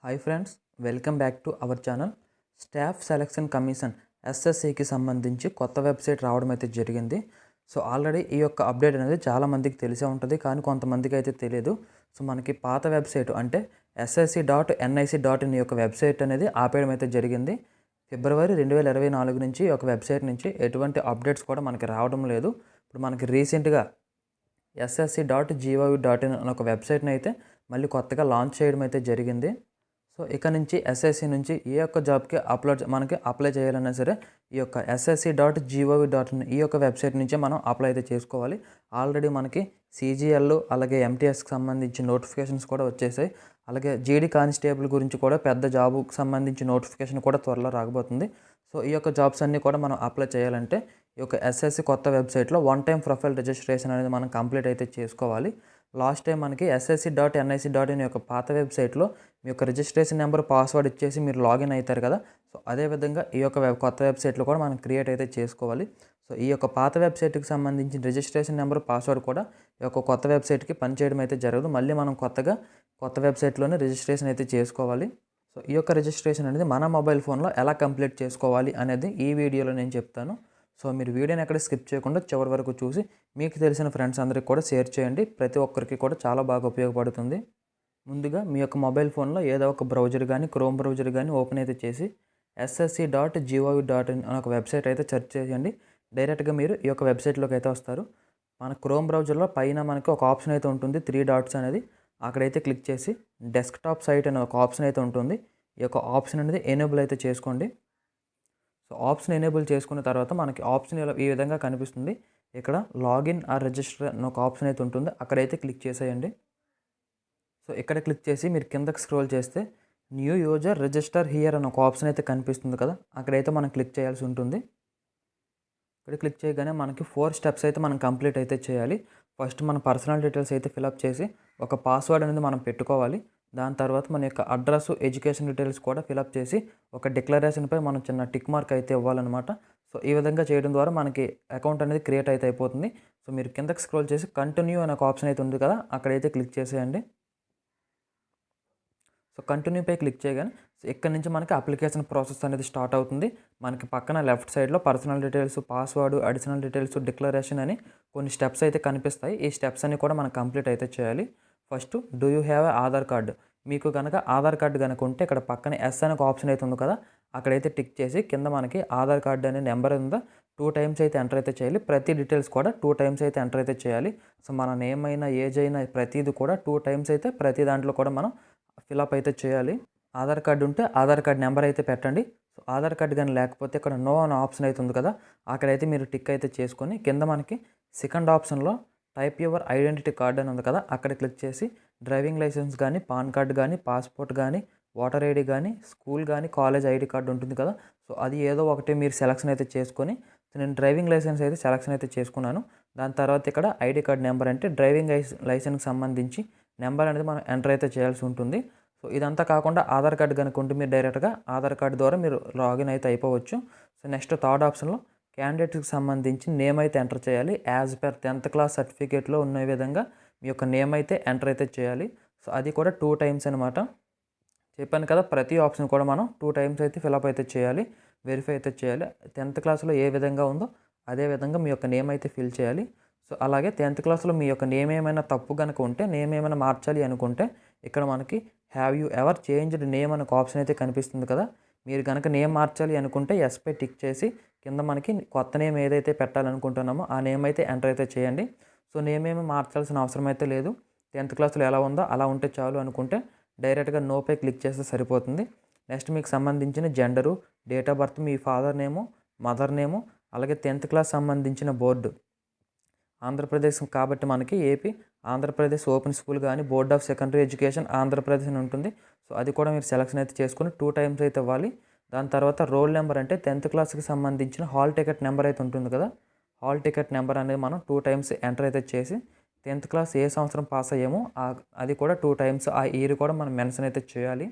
Hi friends, welcome back to our channel. Staff selection commission ఎస్ఎస్సికి సంబంధించి కొత్త website రావడం అయితే జరిగింది. సో ఆల్రెడీ ఈ యొక్క అప్డేట్ అనేది చాలామందికి తెలిసే ఉంటుంది, కానీ కొంతమందికి అయితే తెలియదు. సో మనకి పాత వెబ్సైట్ అంటే ssc.nic.in యొక్క వెబ్సైట్ అనేది ఆపేయడం అయితే జరిగింది. ఫిబ్రవరి 2024 నుంచి ఈ యొక్క వెబ్సైట్ నుంచి ఎటువంటి అప్డేట్స్ కూడా మనకి రావడం లేదు. ఇప్పుడు మనకి రీసెంట్గా ssc.gov.in అనే ఒక వెబ్సైట్ని అయితే మళ్ళీ కొత్తగా లాంచ్ చేయడం అయితే జరిగింది. సో ఇక నుంచి ఎస్ఎస్సి నుంచి ఏ యొక్క జాబ్కి మనకి అప్లై చేయాలన్నా సరే ఈ యొక్క ssc.gov.in ఈ యొక్క వెబ్సైట్ నుంచే మనం అప్లై అయితే చేసుకోవాలి. ఆల్రెడీ మనకి CGL అలాగే MTSకి సంబంధించి నోటిఫికేషన్స్ కూడా వచ్చేసాయి. అలాగే జీడీ కానిస్టేబుల్ గురించి కూడా పెద్ద జాబుకి సంబంధించి నోటిఫికేషన్ కూడా త్వరలో రాకపోతుంది. సో ఈ యొక్క జాబ్స్ అన్నీ కూడా మనం అప్లై చేయాలంటే ఈ యొక్క ఎస్ఎస్సి కొత్త వెబ్సైట్లో వన్ టైం ప్రొఫైల్ రిజిస్ట్రేషన్ అనేది మనం కంప్లీట్ అయితే చేసుకోవాలి. లాస్ట్ టైం మనకి ssc.nic.in యొక్క పాత వెబ్సైట్లో మీ యొక్క రిజిస్ట్రేషన్ నెంబర్ పాస్వర్డ్ ఇచ్చేసి మీరు లాగిన్ అవుతారు కదా. సో అదేవిధంగా ఈ యొక్క కొత్త వెబ్సైట్లో కూడా మనం క్రియేట్ అయితే చేసుకోవాలి. సో ఈ యొక్క పాత వెబ్సైట్కి సంబంధించిన రిజిస్ట్రేషన్ నెంబర్ పాస్వర్డ్ కూడా ఈ యొక్క కొత్త వెబ్సైట్కి పనిచేయడం అయితే జరగదు. మళ్ళీ మనం కొత్త వెబ్సైట్లోనే రిజిస్ట్రేషన్ అయితే చేసుకోవాలి. సో ఈ యొక్క రిజిస్ట్రేషన్ అనేది మన మొబైల్ ఫోన్లో ఎలా కంప్లీట్ చేసుకోవాలి అనేది ఈ వీడియోలో నేను చెప్తాను. సో మీరు వీడియోని ఎక్కడ స్కిప్ చేయకుండా చివరి వరకు చూసి మీకు తెలిసిన ఫ్రెండ్స్ అందరికి కూడా షేర్ చేయండి. ప్రతి ఒక్కరికి కూడా చాలా బాగా ఉపయోగపడుతుంది. ముందుగా మీ యొక్క మొబైల్ ఫోన్లో ఏదో ఒక బ్రౌజర్ కానీ క్రోమ్ బ్రౌజర్ కానీ ఓపెన్ అయితే చేసి ssc.gov.in అనే ఒక వెబ్సైట్ అయితే సెర్చ్ చేయండి. డైరెక్ట్గా మీరు ఈ యొక్క వెబ్సైట్లోకి అయితే వస్తారు. మన క్రోమ్ బ్రౌజర్లో పైన మనకి ఒక ఆప్షన్ అయితే ఉంటుంది, 3 డాట్స్ అనేది. అక్కడైతే క్లిక్ చేసి డెస్క్టాప్ సైట్ అనే ఒక ఆప్షన్ అయితే ఉంటుంది. ఈ యొక్క ఆప్షన్ అనేది ఎనేబుల్ అయితే చేసుకోండి. సో ఆప్షన్ ఎనేబుల్ చేసుకున్న తర్వాత మనకి ఆప్షన్ ఈ విధంగా కనిపిస్తుంది. ఇక్కడ లాగిన్ ఆర్ రిజిస్టర్ అనే ఒక ఆప్షన్ అయితే ఉంటుంది, అక్కడైతే క్లిక్ చేసేయండి. సో ఇక్కడ క్లిక్ చేసి మీరు కిందకి స్క్రోల్ చేస్తే న్యూ యూజర్ రిజిస్టర్ హియర్ అనే ఒక ఆప్షన్ అయితే కనిపిస్తుంది కదా, అక్కడైతే మనం క్లిక్ చేయాల్సి ఉంటుంది. ఇక్కడ క్లిక్ చేయగానే మనకి 4 స్టెప్స్ అయితే మనం కంప్లీట్ అయితే చేయాలి. ఫస్ట్ మన పర్సనల్ డీటెయిల్స్ అయితే ఫిలప్ చేసి ఒక పాస్వర్డ్ అనేది మనం పెట్టుకోవాలి. దాని తర్వాత మన యొక్క అడ్రస్, ఎడ్యుకేషన్ డీటెయిల్స్ కూడా ఫిలప్ చేసి ఒక డిక్లరేషన్పై మనం చిన్న టిక్ మార్క్ అయితే ఇవ్వాలన్నమాట. సో ఈ విధంగా చేయడం ద్వారా మనకి అకౌంట్ అనేది క్రియేట్ అయితే అయిపోతుంది. సో మీరు కిందకి స్క్రోల్ చేసి కంటిన్యూ అనే ఒక ఆప్షన్ అయితే ఉంది కదా, అక్కడైతే క్లిక్ చేసేయండి. సో కంటిన్యూపై క్లిక్ చేయగానే ఇక్కడ నుంచి మనకి అప్లికేషన్ ప్రాసెస్ అనేది స్టార్ట్ అవుతుంది. మనకి పక్కన లెఫ్ట్ సైడ్లో personal details, password, additional details, declaration అని కొన్ని స్టెప్స్ అయితే కనిపిస్తాయి. ఈ స్టెప్స్ అన్ని కూడా మనం కంప్లీట్ అయితే చేయాలి. First do you have Aadhaar card. మీకు కనుక ఆధార్ కార్డు కనుక ఉంటే ఇక్కడ పక్కన ఎస్ అనే ఒక ఆప్షన్ అయితే ఉంది కదా, అక్కడైతే టిక్ చేసి కింద మనకి ఆధార్ కార్డు అనే నెంబర్ ఉందా 2 టైమ్స్ అయితే ఎంటర్ అయితే చేయాలి. ప్రతి డీటెయిల్స్ కూడా 2 టైమ్స్ అయితే ఎంటర్ అయితే చేయాలి. సో మన నేమ్ అయినా ఏజ్ అయినా ప్రతిది కూడా 2 టైమ్స్ అయితే ప్రతి దాంట్లో కూడా మనం ఫిలప్ అయితే చేయాలి. ఆధార్ కార్డు ఉంటే ఆధార్ కార్డు నెంబర్ అయితే పెట్టండి. సో ఆధార్ కార్డు కానీ లేకపోతే ఇక్కడ నో అనే ఆప్షన్ అయితే ఉంది కదా, అక్కడైతే మీరు టిక్ అయితే చేసుకొని కింద మనకి సెకండ్ ఆప్షన్లో టైప్ యువర్ ఐడెంటిటీ కార్డ్ అని ఉంది కదా, అక్కడ క్లిక్ చేసి డ్రైవింగ్ లైసెన్స్ కానీ, పాన్ కార్డు కానీ, పాస్పోర్ట్ కానీ, ఓటర్ ఐడి కానీ, స్కూల్ కానీ, కాలేజ్ ఐడి కార్డు ఉంటుంది కదా, సో అది ఏదో ఒకటి మీరు సెలక్షన్ అయితే చేసుకొని, నేను డ్రైవింగ్ లైసెన్స్ అయితే సెలక్షన్ అయితే చేసుకున్నాను. దాని తర్వాత ఇక్కడ ఐడి కార్డ్ నెంబర్ అంటే డ్రైవింగ్ లైసెన్స్కి సంబంధించి నెంబర్ అనేది మనం ఎంటర్ అయితే చేయాల్సి ఉంటుంది. సో ఇదంతా కాకుండా ఆధార్ కార్డు కనుక ఉంటే మీరు డైరెక్ట్గా ఆధార్ కార్డు ద్వారా మీరు లాగిన్ అయితే అయిపోవచ్చు. సో నెక్స్ట్ థర్డ్ ఆప్షన్లో క్యాండిడేట్కి సంబంధించి నేమ్ అయితే ఎంటర్ చేయాలి. యాజ్ పర్ 10th క్లాస్ సర్టిఫికేట్లో ఉన్న విధంగా మీ యొక్క నేమ్ అయితే ఎంటర్ అయితే చేయాలి. సో అది కూడా 2 టైమ్స్ అనమాట. చెప్పాను కదా, ప్రతి ఆప్షన్ కూడా మనం 2 టైమ్స్ అయితే ఫిలప్ అయితే చేయాలి, వెరిఫై అయితే చేయాలి. 10th క్లాస్లో ఏ విధంగా ఉందో అదే విధంగా మీ యొక్క నేమ్ అయితే ఫిల్ చేయాలి. సో అలాగే 10th క్లాస్లో మీ యొక్క నేమ్ ఏమైనా తప్పు కనుక ఉంటే, నేమ్ ఏమైనా మార్చాలి అనుకుంటే ఇక్కడ మనకి have you ever changed name అనే ఆప్షన్ అయితే కనిపిస్తుంది కదా, మీరు కనుక నేమ్ మార్చాలి అనుకుంటే ఎస్పై టిక్ చేసి కింద మనకి కొత్త నేమ్ ఏదైతే పెట్టాలనుకుంటున్నామో ఆ నేమ్ అయితే ఎంటర్ అయితే చేయండి. సో నేమ్ ఏమి మార్చాల్సిన అవసరం అయితే లేదు. 10th క్లాస్లో ఎలా ఉందో అలా ఉంటే చాలు అనుకుంటే డైరెక్ట్గా నోపై క్లిక్ చేస్తే సరిపోతుంది. నెక్స్ట్ మీకు సంబంధించిన gender, date of birth, me father name, mother name, అలాగే 10th క్లాస్ సంబంధించిన బోర్డు ఆంధ్రప్రదేశ్ కాబట్టి మనకి ఏపీ ఆంధ్రప్రదేశ్ ఓపెన్ స్కూల్ కానీ board of secondary education Andhra Pradesh అని ఉంటుంది. సో అది కూడా మీరు సెలక్షన్ అయితే చేసుకుని 2 టైమ్స్ అయితే ఇవ్వాలి. దాని తర్వాత రోల్ నెంబర్ అంటే 10th క్లాస్కి సంబంధించిన హాల్ టికెట్ నెంబర్ అయితే ఉంటుంది కదా, హాల్ టికెట్ నెంబర్ అనేది మనం 2 టైమ్స్ ఎంటర్ అయితే చేసి 10th క్లాస్ ఏ సంవత్సరం పాస్ అయ్యామో అది కూడా 2 టైమ్స్ ఆ ఇయర్ కూడా మనం మెన్షన్ అయితే చేయాలి.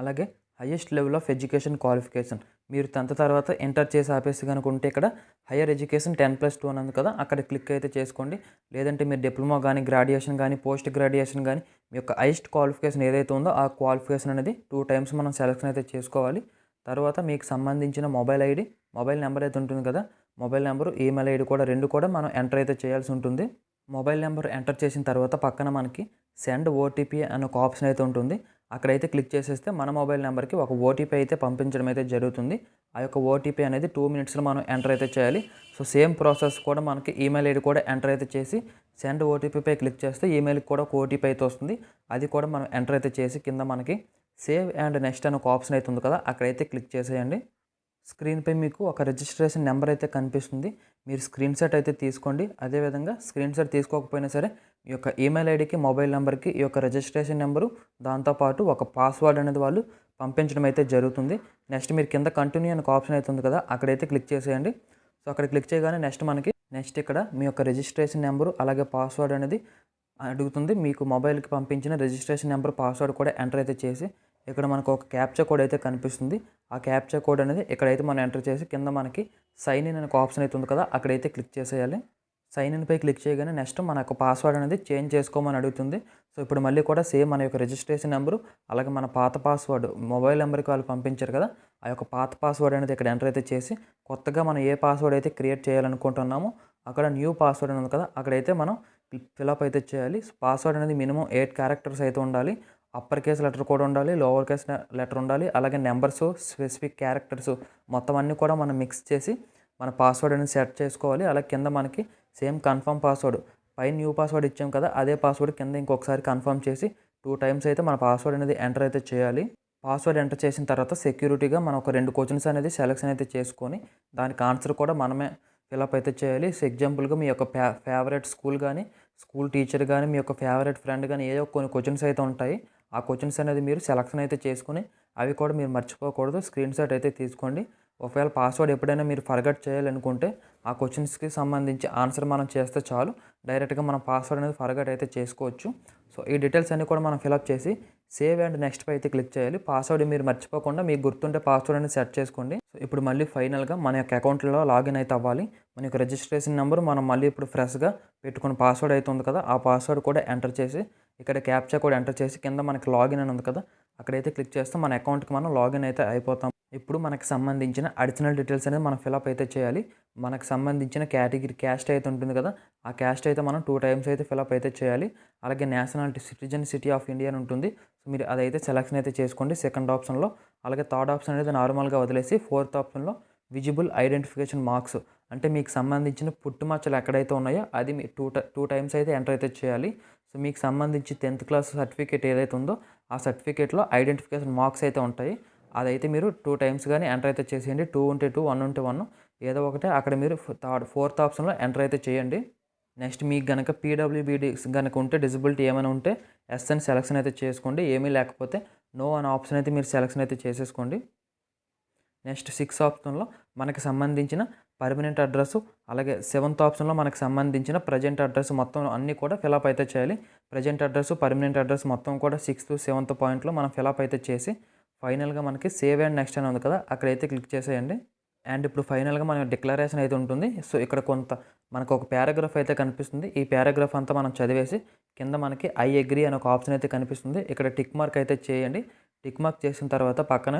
అలాగే highest level of education qualification మీరు 10th తర్వాత ఎంటర్ చేసి ఆపేసి కనుక ఉంటే ఇక్కడ హైయర్ ఎడ్యుకేషన్ 10+2 అని ఉంది కదా, అక్కడ క్లిక్ అయితే చేసుకోండి. లేదంటే మీరు డిప్లొమా కానీ, గ్రాడ్యుయేషన్ కానీ, పోస్ట్ గ్రాడ్యుయేషన్ కానీ మీ యొక్క హైయెస్ట్ క్వాలిఫికేషన్ ఏదైతే ఉందో ఆ క్వాలిఫికేషన్ అనేది 2 టైమ్స్ మనం సెలెక్షన్ అయితే చేసుకోవాలి. తర్వాత మీకు సంబంధించిన మొబైల్ నెంబర్ అయితే ఉంటుంది కదా, మొబైల్ నెంబరు, ఈమెయిల్ ఐడి కూడా 2 కూడా మనం ఎంటర్ అయితే చేయాల్సి ఉంటుంది. మొబైల్ నెంబర్ ఎంటర్ చేసిన తర్వాత పక్కన మనకి సెండ్ ఓటీపీ అనే ఒక ఆప్షన్ అయితే ఉంటుంది. అక్కడైతే క్లిక్ చేసేస్తే మన మొబైల్ నెంబర్కి ఒక ఓటీపీ అయితే పంపించడం అయితే జరుగుతుంది. ఆ యొక్క ఓటీపీ అనేది 2 మినిట్స్లో మనం ఎంటర్ అయితే చేయాలి. సో సేమ్ ప్రాసెస్ కూడా మనకి ఈమెయిల్ ఐడి కూడా ఎంటర్ అయితే చేసి సెండ్ ఓటీపీపై క్లిక్ చేస్తే ఈమెయిల్కి కూడా ఒక ఓటీపీ అయితే వస్తుంది. అది కూడా మనం ఎంటర్ అయితే చేసి కింద మనకి సేవ్ అండ్ నెక్స్ట్ అని ఒక ఆప్షన్ అయితే ఉంది కదా, అక్కడైతే క్లిక్ చేసేయండి. స్క్రీన్పై మీకు ఒక రిజిస్ట్రేషన్ నెంబర్ అయితే కనిపిస్తుంది. మీరు స్క్రీన్ షాట్ అయితే తీసుకోండి. అదేవిధంగా స్క్రీన్ షాట్ తీసుకోకపోయినా సరే మీ యొక్క ఈమెయిల్ ఐడికి, మొబైల్ నెంబర్కి ఈ యొక్క రిజిస్ట్రేషన్ నెంబరు, దాంతోపాటు ఒక పాస్వర్డ్ అనేది వాళ్ళు పంపించడం అయితే జరుగుతుంది. నెక్స్ట్ మీరు కింద కంటిన్యూ అనే ఒక ఆప్షన్ అయితే ఉంది కదా, అక్కడైతే క్లిక్ చేసేయండి. సో అక్కడ క్లిక్ చేయగానే నెక్స్ట్ ఇక్కడ మీ యొక్క రిజిస్ట్రేషన్ నెంబరు అలాగే పాస్వర్డ్ అనేది అడుగుతుంది. మీకు మొబైల్కి పంపించిన రిజిస్ట్రేషన్ నెంబర్, పాస్వర్డ్ కూడా ఎంటర్ అయితే చేసి ఇక్కడ మనకు ఒక క్యాప్చా కోడ్ అయితే కనిపిస్తుంది. ఆ క్యాప్చా కోడ్ అనేది ఇక్కడైతే మనం ఎంటర్ చేసి కింద మనకి సైన్ ఇన్ అనే ఒక ఆప్షన్ అయితే ఉంది కదా, అక్కడైతే క్లిక్ చేసేయాలి. సైన్ ఇన్పై క్లిక్ చేయగానే నెక్స్ట్ మన యొక్క పాస్వర్డ్ అనేది చేంజ్ చేసుకోమని అడుగుతుంది. సో ఇప్పుడు మళ్ళీ కూడా సేమ్ మన యొక్క రిజిస్ట్రేషన్ నెంబరు అలాగే మన పాత పాస్వర్డ్, మొబైల్ నెంబర్కి వాళ్ళు పంపించారు కదా, ఆ యొక్క పాత పాస్వర్డ్ అనేది ఇక్కడ ఎంటర్ అయితే చేసి కొత్తగా మనం ఏ పాస్వర్డ్ అయితే క్రియేట్ చేయాలనుకుంటున్నామో అక్కడ న్యూ పాస్వర్డ్ అని ఉంది కదా, అక్కడైతే మనం ఫిలప్ అయితే చేయాలి. పాస్వర్డ్ అనేది మినిమం 8 క్యారెక్టర్స్ అయితే ఉండాలి. అప్పర్ కేస్ లెటర్ కూడా ఉండాలి, లోవర్ కేస్ లెటర్ ఉండాలి, అలాగే నెంబర్స్, స్పెసిఫిక్ క్యారెక్టర్స్ మొత్తం అన్నీ కూడా మనం మిక్స్ చేసి మన పాస్వర్డ్ అనేది సెట్ చేసుకోవాలి. అలాగే కింద మనకి సేమ్ కన్ఫర్మ్ పాస్వర్డ్, పైన న్యూ పాస్వర్డ్ ఇచ్చాం కదా, అదే పాస్వర్డ్ కింద ఇంకొకసారి కన్ఫర్మ్ చేసి 2 టైమ్స్ అయితే మన పాస్వర్డ్ అనేది ఎంటర్ అయితే చేయాలి. పాస్వర్డ్ ఎంటర్ చేసిన తర్వాత సెక్యూరిటీగా మనం ఒక 2 క్వశ్చన్స్ అనేది సెలెక్షన్ అయితే చేసుకొని దానికి ఆన్సర్ కూడా మనమే ఫిలప్ అయితే చేయాలి. సో ఎగ్జాంపుల్గా మీ యొక్క ఫేవరెట్ స్కూల్ కానీ, స్కూల్ టీచర్ కానీ, మీ యొక్క ఫేవరెట్ ఫ్రెండ్ కానీ ఏదో కొన్ని క్వశ్చన్స్ అయితే ఉంటాయి. ఆ క్వశ్చన్స్ అనేది మీరు సెలెక్షన్ అయితే చేసుకుని అవి కూడా మీరు మర్చిపోకూడదు, స్క్రీన్ షాట్ అయితే తీసుకోండి. ఒకవేళ పాస్వర్డ్ ఎప్పుడైనా మీరు ఫర్గట్ చేయాలనుకుంటే ఆ క్వశ్చన్స్కి సంబంధించి ఆన్సర్ మనం చేస్తే చాలు, డైరెక్ట్గా మనం పాస్వర్డ్ అనేది ఫర్గట్ అయితే చేసుకోవచ్చు. సో ఈ డీటెయిల్స్ అన్నీ కూడా మనం ఫిలప్ చేసి సేవ్ అండ్ నెక్స్ట్ పై అయితే క్లిక్ చేయాలి. పాస్వర్డ్ మీరు మర్చిపోకుండా మీకు గుర్తుంటే పాస్వర్డ్ అనేది సెట్ చేసుకోండి. సో ఇప్పుడు మళ్ళీ ఫైనల్గా మన యొక్క అకౌంట్లో లాగిన్ అయితే అవ్వాలి. మన యొక్క రిజిస్ట్రేషన్ నెంబర్ మనం మళ్ళీ ఇప్పుడు ఫ్రెష్గా పెట్టుకున్న పాస్వర్డ్ అయితే ఉంది కదా, ఆ పాస్వర్డ్ కూడా ఎంటర్ చేసి ఇక్కడ క్యాప్చా కూడా ఎంటర్ చేసి కింద మనకి లాగిన్ అని ఉంది కదా, అక్కడైతే క్లిక్ చేస్తే మన అకౌంట్కి మనం లాగిన్ అయితే అయిపోతాం. ఇప్పుడు మనకు సంబంధించిన అడిషనల్ డీటెయిల్స్ అనేది మనం ఫిలప్ అయితే చేయాలి. మనకు సంబంధించిన కేటగిరీ క్యాస్ట్ అయితే ఉంటుంది కదా, ఆ క్యాస్ట్ అయితే మనం 2 టైమ్స్ అయితే ఫిలప్ అయితే చేయాలి. అలాగే నేషనాలిటీ, సిటీ ఆఫ్ ఇండియా అని ఉంటుంది. సో మీరు అదైతే సెలెక్షన్ అయితే చేసుకోండి సెకండ్ ఆప్షన్లో. అలాగే థర్డ్ ఆప్షన్ అనేది నార్మల్గా వదిలేసి ఫోర్త్ ఆప్షన్లో విజిబుల్ ఐడెంటిఫికేషన్ మార్క్స్, అంటే మీకు సంబంధించిన పుట్టుమచ్చలు ఎక్కడైతే ఉన్నాయో అది మీ 2 టైమ్స్ అయితే ఎంటర్ అయితే చేయాలి. సో మీకు సంబంధించి 10th క్లాస్ సర్టిఫికేట్ ఏదైతే ఉందో ఆ సర్టిఫికేట్లో ఐడెంటిఫికేషన్ మార్క్స్ అయితే ఉంటాయి. అదైతే మీరు 2 టైమ్స్ కానీ ఎంటర్ అయితే చేసేయండి. 2 ఉంటే 2, 1 ఉంటే 1, ఏదో ఒకటే అక్కడ మీరు ఫోర్త్ ఆప్షన్లో ఎంటర్ అయితే చేయండి. నెక్స్ట్ మీకు గనక పీడబ్ల్యూబీడీ గనక ఉంటే, డిజబిలిటీ ఏమైనా ఉంటే ఎస్ అని సెలెక్షన్ అయితే చేసుకోండి. ఏమీ లేకపోతే నో అనే ఆప్షన్ అయితే మీరు సెలెక్షన్ అయితే చేసేసుకోండి. నెక్స్ట్ 6th ఆప్షన్లో మనకి సంబంధించిన పర్మనెంట్ అడ్రస్, అలాగే 7th ఆప్షన్లో మనకు సంబంధించిన ప్రజెంట్ అడ్రస్ మొత్తం అన్నీ కూడా ఫిలప్ అయితే చేయాలి. ప్రజెంట్ అడ్రస్, పర్మనెంట్ అడ్రస్ మొత్తం కూడా 6th, 7th పాయింట్లో మనం ఫిలప్ అయితే చేసి ఫైనల్గా మనకి సేవ్ అండ్ నెక్స్ట్ అని ఉంది కదా, అక్కడైతే క్లిక్ చేసేయండి. అండ్ ఇప్పుడు ఫైనల్గా మన డిక్లరేషన్ అయితే ఉంటుంది. సో ఇక్కడ మనకు ఒక పారాగ్రాఫ్ అయితే కనిపిస్తుంది. ఈ పారాగ్రాఫ్ అంతా మనం చదివేసి కింద మనకి ఐ అగ్రీ అనే ఒక ఆప్షన్ అయితే కనిపిస్తుంది. ఇక్కడ టిక్ మార్క్ అయితే చేయండి. టిక్ మార్క్ చేసిన తర్వాత పక్కన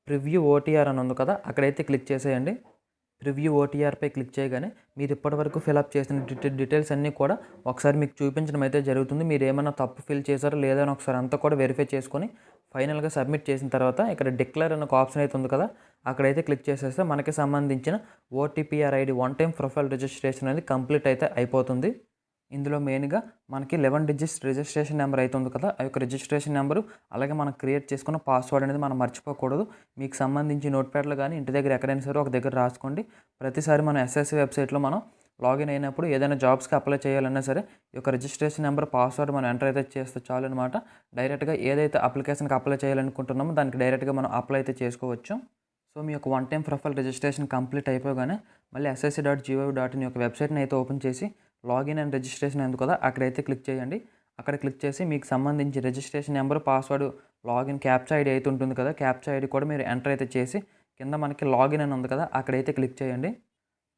ప్రివ్యూ ఓటీఆర్ అని ఉంది కదా, అక్కడైతే క్లిక్ చేసేయండి. ప్రివ్యూ ఓటీఆర్పై క్లిక్ చేయగానే మీరు ఇప్పటివరకు ఫిలప్ చేసిన డీటెయిల్స్ అన్నీ కూడా ఒకసారి మీకు చూపించడం అయితే జరుగుతుంది. మీరు ఏమైనా తప్పు ఫిల్ చేశారో లేదా అని ఒకసారి అంతా కూడా వెరిఫై చేసుకొని ఫైనల్గా సబ్మిట్ చేసిన తర్వాత ఇక్కడ డిక్లేర్ అనే ఒక ఆప్షన్ అయితే ఉంది కదా, అక్కడైతే క్లిక్ చేసేస్తే మనకి సంబంధించిన OTPR ID 1 time profile registration అనేది కంప్లీట్ అయితే అయిపోతుంది. ఇందులో మెయిన్గా మనకి 11 డిజిట్స్ రిజిస్ట్రేషన్ నెంబర్ అయితే ఉంది కదా, ఆ యొక్క రిజిస్ట్రేషన్ నెంబరు అలాగే మనం క్రియేట్ చేసుకున్న పాస్వర్డ్ అనేది మనం మర్చిపోకూడదు. మీకు సంబంధించి నోట్ప్యాడ్లో కానీ ఇంటి దగ్గర ఎక్కడైనా సరే ఒక దగ్గర రాసుకోండి. ప్రతిసారి మనం ఎస్ఎస్సి వెబ్సైట్లో మనం లాగిన్ అయినప్పుడు ఏదైనా జాబ్స్కి అప్లై చేయాలన్నా సరే ఈ యొక్క రిజిస్ట్రేషన్ నెంబర్, పాస్వర్డ్ మనం ఎంటర్ అయితే చేస్తే చాలు అనమాట. డైరెక్ట్గా ఏదైతే అప్లికేషన్కి అప్లై చేయాలనుకుంటున్నామో దానికి డైరెక్ట్గా మనం అప్లై అయితే చేసుకోవచ్చు. సో మీ యొక్క 1 టైం ప్రొఫైల్ రిజిస్ట్రేషన్ కంప్లీట్ అయిపోగానే మళ్ళీ ssc.gov.in యొక్క వెబ్సైట్ని అయితే ఓపెన్ చేసి లాగిన్ అండ్ రిజిస్ట్రేషన్ ఎందుకు కదా, అక్కడైతే క్లిక్ చేయండి. అక్కడ క్లిక్ చేసి మీకు సంబంధించి registration number, password, login captcha ID అయితే ఉంటుంది కదా, క్యాప్చా ఐడి కూడా మీరు ఎంటర్ అయితే చేసి కింద మనకి లాగిన్ అని ఉంది కదా, అక్కడైతే క్లిక్ చేయండి.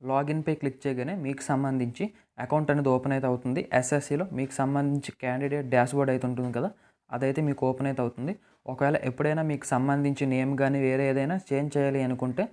లాగిన్పై క్లిక్ చేయగానే మీకు సంబంధించి అకౌంట్ అనేది ఓపెన్ అయితే అవుతుంది. ఎస్ఎస్సిలో మీకు సంబంధించి క్యాండిడేట్ డాష్బోర్డ్ అయితే ఉంటుంది కదా, అదైతే మీకు ఓపెన్ అయితే అవుతుంది. ఒకవేళ ఎప్పుడైనా మీకు సంబంధించి నేమ్ గానీ వేరే ఏదైనా చేంజ్ చేయాలి అనుకుంటే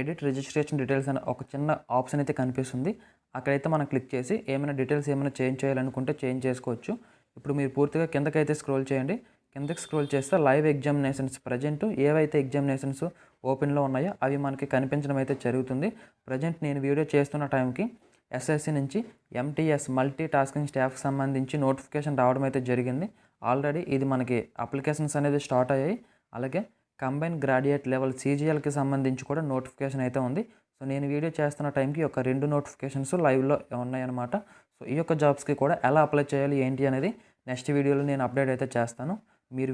ఎడిట్ రిజిస్ట్రేషన్ డీటెయిల్స్ అనే ఒక చిన్న ఆప్షన్ అయితే కనిపిస్తుంది. అక్కడైతే మనం క్లిక్ చేసి ఏమైనా డీటెయిల్స్ ఏమైనా చేంజ్ చేయాలనుకుంటే చేంజ్ చేసుకోవచ్చు. ఇప్పుడు మీరు పూర్తిగా కిందకైతే స్క్రోల్ చేయండి. కిందకి స్క్రోల్ చేస్తే లైవ్ ఎగ్జామినేషన్స్ ప్రజెంట్ ఏవైతే ఎగ్జామినేషన్స్ ఓపెన్‌లో ఉన్నాయో అవి మనకి కనిపించడం అయితే జరుగుతుంది. ప్రజెంట్ నేను వీడియో చేస్తున్న టైంకి ఎస్ఎస్సి నుంచి ఎంటీఎస్ మల్టీ టాస్కింగ్ స్టాఫ్‌కి సంబంధించి నోటిఫికేషన్ రావడం అయితే జరిగింది. ఆల్రెడీ ఇది మనకి అప్లికేషన్స్ అనేది స్టార్ట్ అయ్యాయి. అలాగే కంబైన్ గ్రాడ్యుయేట్ లెవెల్ సీజీఎల్‌కి సంబంధించి కూడా నోటిఫికేషన్ అయితే ఉంది. సో నేను వీడియో చేస్తున్న టైంకి ఒక 2 నోటిఫికేషన్స్ లైవ్‌లో ఉన్నాయన్నమాట. సో ఈ యొక్క జాబ్స్‌కి కూడా ఎలా అప్లై చేయాలి ఏంటి అనేది నెక్స్ట్ వీడియోలో నేను అప్డేట్ అయితే చేస్తాను. మీరు